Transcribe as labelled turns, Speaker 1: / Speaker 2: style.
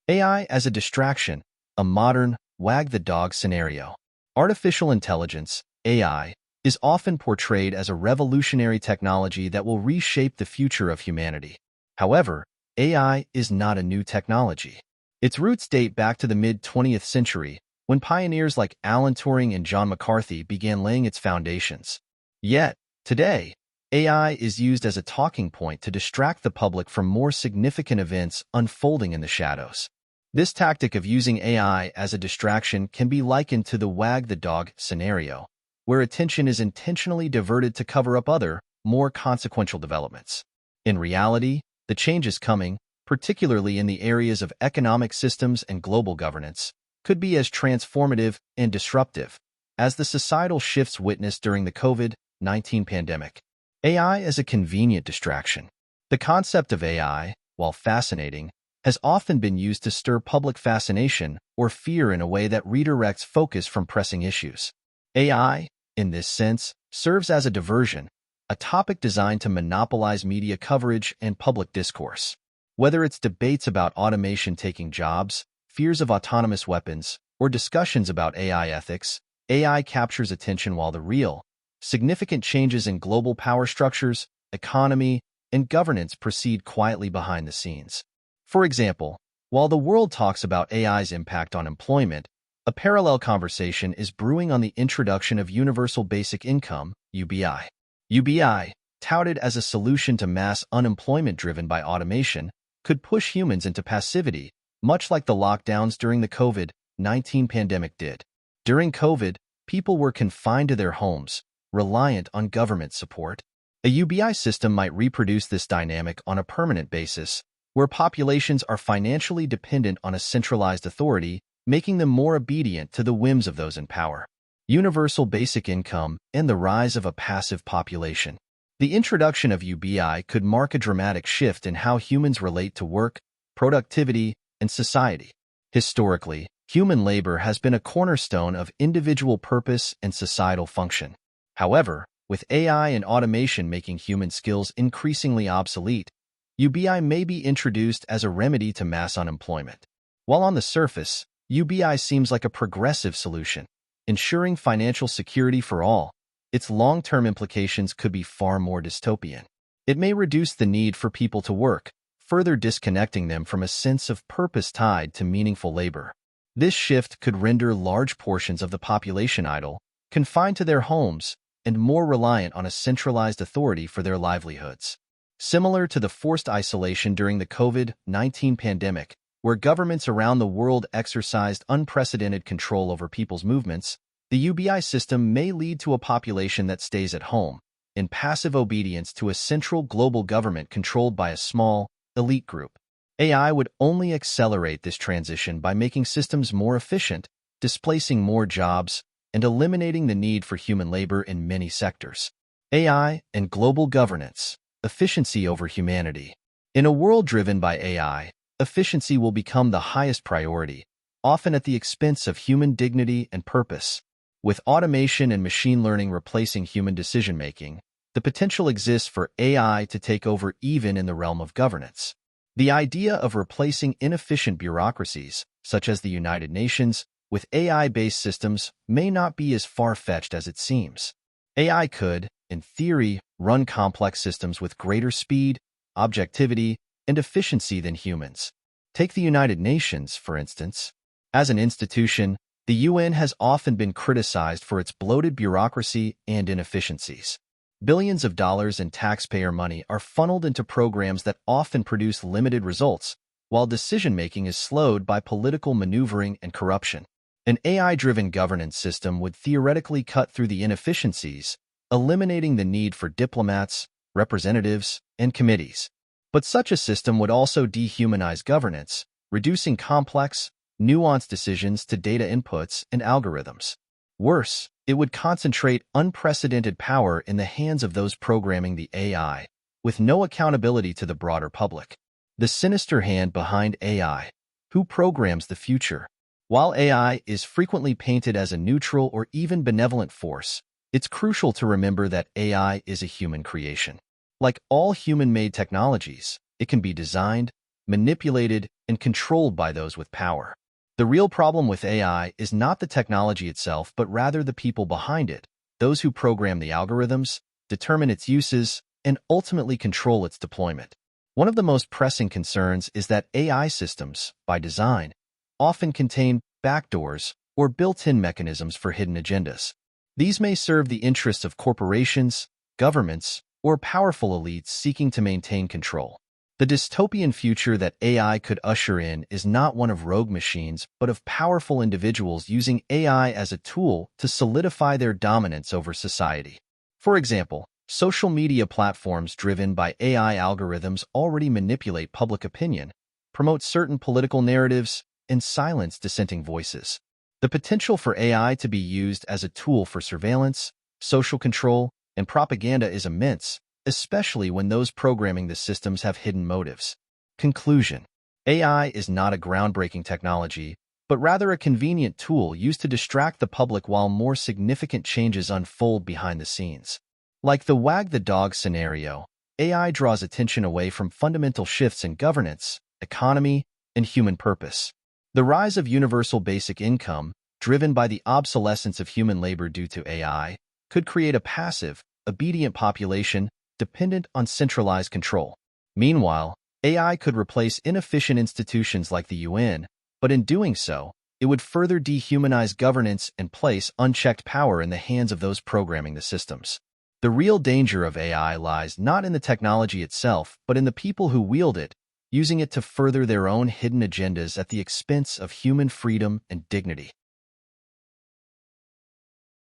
Speaker 1: AI as a distraction, a modern Wag the Dog scenario. Artificial intelligence, AI, is often portrayed as a revolutionary technology that will reshape the future of humanity. However, AI is not a new technology. Its roots date back to the mid-20th century, when pioneers like Alan Turing and John McCarthy began laying its foundations. Yet, today, AI is used as a talking point to distract the public from more significant events unfolding in the shadows. This tactic of using AI as a distraction can be likened to the Wag the Dog scenario, where attention is intentionally diverted to cover up other, more consequential developments. In reality, the change is coming, particularly in the areas of economic systems and global governance, could be as transformative and disruptive as the societal shifts witnessed during the COVID-19 pandemic. AI as a convenient distraction. The concept of AI, while fascinating, has often been used to stir public fascination or fear in a way that redirects focus from pressing issues. AI, in this sense, serves as a diversion, a topic designed to monopolize media coverage and public discourse. Whether it's debates about automation taking jobs, fears of autonomous weapons, or discussions about AI ethics, AI captures attention while the real, significant changes in global power structures, economy, and governance proceed quietly behind the scenes. For example, while the world talks about AI's impact on employment, a parallel conversation is brewing on the introduction of Universal Basic Income, UBI. UBI, touted as a solution to mass unemployment driven by automation, could push humans into passivity, much like the lockdowns during the COVID-19 pandemic did. During COVID, people were confined to their homes, reliant on government support. A UBI system might reproduce this dynamic on a permanent basis, where populations are financially dependent on a centralized authority, making them more obedient to the whims of those in power. Universal basic income and the rise of a passive population. The introduction of UBI could mark a dramatic shift in how humans relate to work, productivity, and society. Historically, human labor has been a cornerstone of individual purpose and societal function. However, with AI and automation making human skills increasingly obsolete, UBI may be introduced as a remedy to mass unemployment. While on the surface, UBI seems like a progressive solution, ensuring financial security for all, its long-term implications could be far more dystopian. It may reduce the need for people to work, further disconnecting them from a sense of purpose tied to meaningful labor. This shift could render large portions of the population idle, confined to their homes, and more reliant on a centralized authority for their livelihoods. Similar to the forced isolation during the COVID-19 pandemic, where governments around the world exercised unprecedented control over people's movements, the UBI system may lead to a population that stays at home, in passive obedience to a central global government controlled by a small, elite group. AI would only accelerate this transition by making systems more efficient, displacing more jobs, and eliminating the need for human labor in many sectors. AI and global governance. Efficiency over humanity. In a world driven by AI, efficiency will become the highest priority, often at the expense of human dignity and purpose. With automation and machine learning replacing human decision-making, the potential exists for AI to take over even in the realm of governance. The idea of replacing inefficient bureaucracies, such as the United Nations, with AI-based systems may not be as far-fetched as it seems. AI could, in theory, run complex systems with greater speed, objectivity, and efficiency than humans. Take the United Nations, for instance. As an institution, the UN has often been criticized for its bloated bureaucracy and inefficiencies. Billions of dollars in taxpayer money are funneled into programs that often produce limited results, while decision-making is slowed by political maneuvering and corruption. An AI-driven governance system would theoretically cut through the inefficiencies, eliminating the need for diplomats, representatives, and committees. But such a system would also dehumanize governance, reducing complex, nuanced decisions to data inputs and algorithms. Worse, it would concentrate unprecedented power in the hands of those programming the AI, with no accountability to the broader public. The sinister hand behind AI. Who programs the future? While AI is frequently painted as a neutral or even benevolent force, it's crucial to remember that AI is a human creation. Like all human-made technologies, it can be designed, manipulated, and controlled by those with power. The real problem with AI is not the technology itself, but rather the people behind it, those who program the algorithms, determine its uses, and ultimately control its deployment. One of the most pressing concerns is that AI systems, by design, often contain backdoors or built-in mechanisms for hidden agendas. These may serve the interests of corporations, governments, or powerful elites seeking to maintain control. The dystopian future that AI could usher in is not one of rogue machines, but of powerful individuals using AI as a tool to solidify their dominance over society. For example, social media platforms driven by AI algorithms already manipulate public opinion, promote certain political narratives, and silence dissenting voices. The potential for AI to be used as a tool for surveillance, social control, and propaganda is immense, especially when those programming the systems have hidden motives. Conclusion: AI is not a groundbreaking technology, but rather a convenient tool used to distract the public while more significant changes unfold behind the scenes. Like the Wag the Dog scenario, AI draws attention away from fundamental shifts in governance, economy, and human purpose. The rise of universal basic income, driven by the obsolescence of human labor due to AI, could create a passive, obedient population dependent on centralized control. Meanwhile, AI could replace inefficient institutions like the UN, but in doing so, it would further dehumanize governance and place unchecked power in the hands of those programming the systems. The real danger of AI lies not in the technology itself, but in the people who wield it, using it to further their own hidden agendas at the expense of human freedom and dignity.